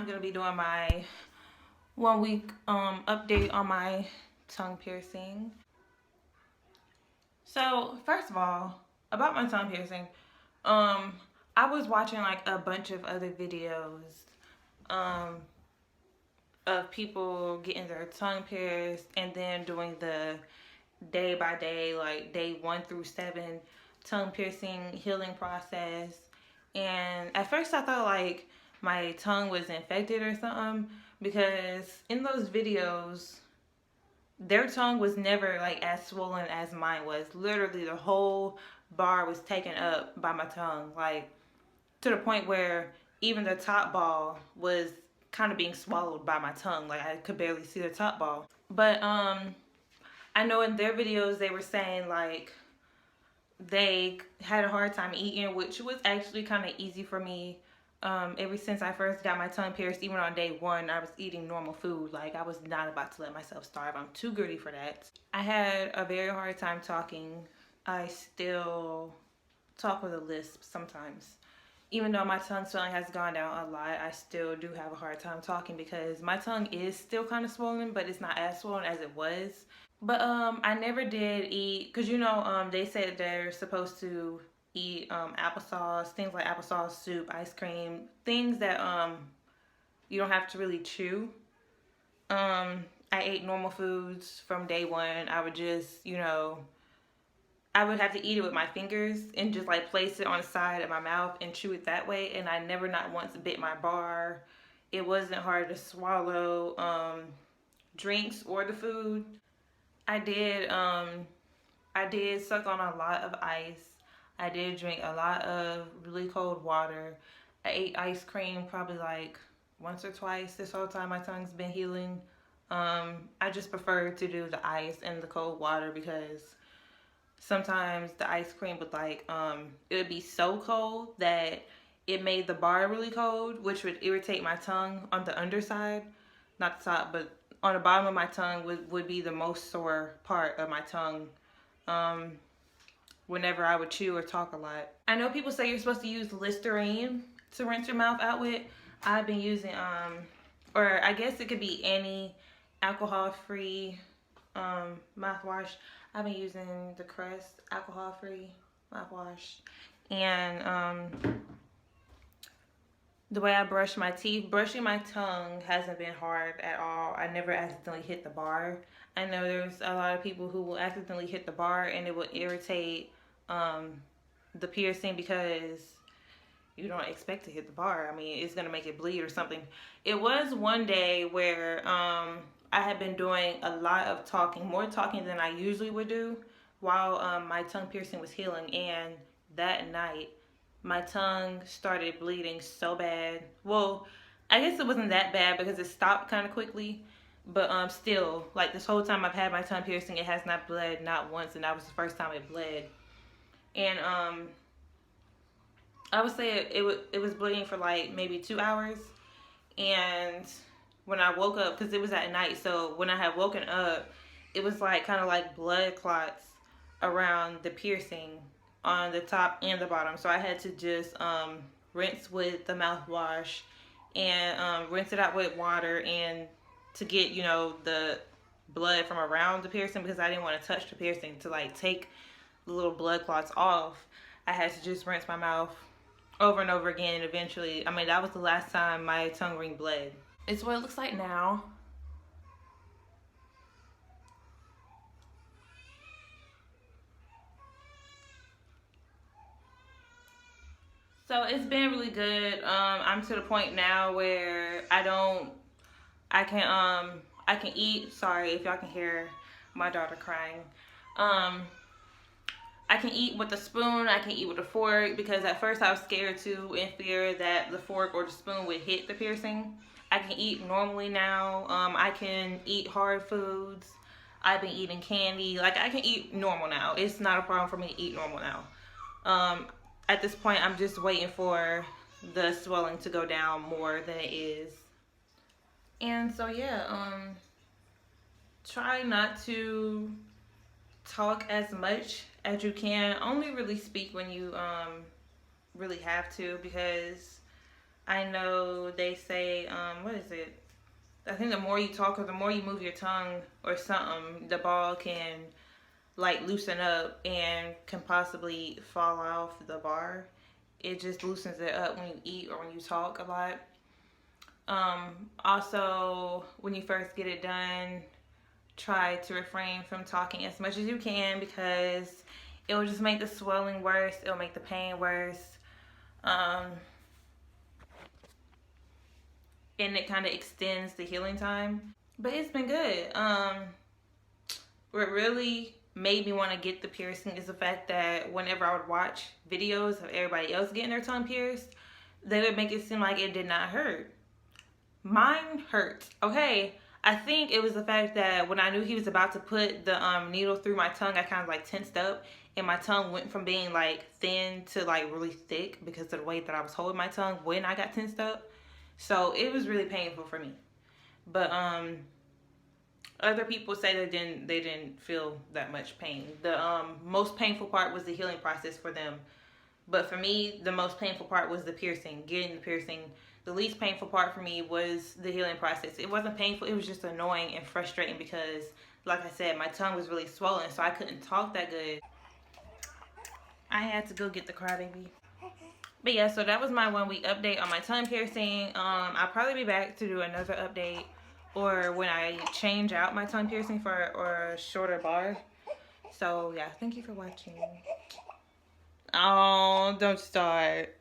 I'm gonna be doing my 1 week update on my tongue piercing. So first of all, about my tongue piercing, I was watching like a bunch of other videos um of people getting their tongue pierced and then doing the day by day, like day 1 through 7 tongue piercing healing process. And at first I thought like my tongue was infected or something, because in those videos their tongue was never like as swollen as mine was. Literally the whole bar was taken up by my tongue, like to the point where even the top ball was kind of being swallowed by my tongue. Like I could barely see the top ball. But I know in their videos they were saying like they had a hard time eating, which was actually kind of easy for me. Ever since I first got my tongue pierced, even on day 1, I was eating normal food. Like I was not about to let myself starve. I'm too gritty for that. I had a very hard time talking. I still talk with a lisp sometimes. Even though my tongue swelling has gone down a lot, I still do have a hard time talking because my tongue is still kind of swollen, but it's not as swollen as it was. But I never did eat, because they said they're supposed to eat applesauce, things like applesauce, soup, ice cream, things that you don't have to really chew. I ate normal foods from day 1. I would just, I would have to eat it with my fingers and just like place it on the side of my mouth and chew it that way. And I never not once bit my bar. It wasn't hard to swallow drinks or the food. I did suck on a lot of ice. I did drink a lot of really cold water. I ate ice cream probably like once or twice this whole time my tongue's been healing. I just prefer to do the ice and the cold water because sometimes the ice cream would it would be so cold that it made the bar really cold, which would irritate my tongue on the underside, not the top, but on the bottom of my tongue would be the most sore part of my tongue whenever I would chew or talk a lot. I know people say you're supposed to use Listerine to rinse your mouth out with. I've been using or I guess it could be any alcohol-free mouthwash. I've been using the Crest alcohol-free mouthwash. And the way I brush my teeth, brushing my tongue hasn't been hard at all. I never accidentally hit the bar. I know there's a lot of people who will accidentally hit the bar and it will irritate the piercing because you don't expect to hit the bar. I mean, it's going to make it bleed or something. It was one day where I had been doing a lot of talking, more talking than I usually would do while my tongue piercing was healing. And that night, my tongue started bleeding so bad. Well, I guess it wasn't that bad because it stopped kind of quickly. But still, like this whole time I've had my tongue piercing, it has not bled, not once. And that was the first time it bled. And I would say it was bleeding for like maybe 2 hours. And when I woke up, because it was at night, so when I had woken up, it was like kind of like blood clots around the piercing on the top and the bottom. So I had to just rinse with the mouthwash and rinse it out with water and to get, the blood from around the piercing, because I didn't want to touch the piercing to like take the little blood clots off. I had to just rinse my mouth over and over again, and eventually, I mean, that was the last time my tongue ring bled. It's what it looks like now. So it's been really good. I'm to the point now where I can eat. Sorry if y'all can hear my daughter crying. I can eat with a spoon, I can eat with a fork, because at first I was scared too, in fear that the fork or the spoon would hit the piercing. I can eat normally now. I can eat hard foods. I've been eating candy. Like, I can eat normal now. It's not a problem for me to eat normal now. At this point, I'm just waiting for the swelling to go down more than it is. And so, yeah, try not to talk as much as you can. Only really speak when you really have to, because I know they say, what is it? I think the more you talk or the more you move your tongue or something, the ball can like loosen up and can possibly fall off the bar. It just loosens it up when you eat or when you talk a lot. Also, when you first get it done, try to refrain from talking as much as you can because it will just make the swelling worse. It'll make the pain worse. And it kind of extends the healing time. But it's been good. What really made me want to get the piercing is the fact that whenever I would watch videos of everybody else getting their tongue pierced, they would make it seem like it did not hurt. Mine hurt. Okay, I think it was the fact that when I knew he was about to put the needle through my tongue, I kind of like tensed up, and my tongue went from being like thin to like really thick because of the way that I was holding my tongue when I got tensed up. So it was really painful for me. But other people say they didn't feel that much pain. The most painful part was the healing process for them. But for me, the most painful part was the piercing, getting the piercing. The least painful part for me was the healing process. It wasn't painful, it was just annoying and frustrating because, like I said, my tongue was really swollen, so I couldn't talk that good. I had to go get the crybaby. But yeah, so that was my 1 week update on my tongue piercing. I'll probably be back to do another update or when I change out my tongue piercing for a shorter bar. So yeah, thank you for watching. Oh, don't start.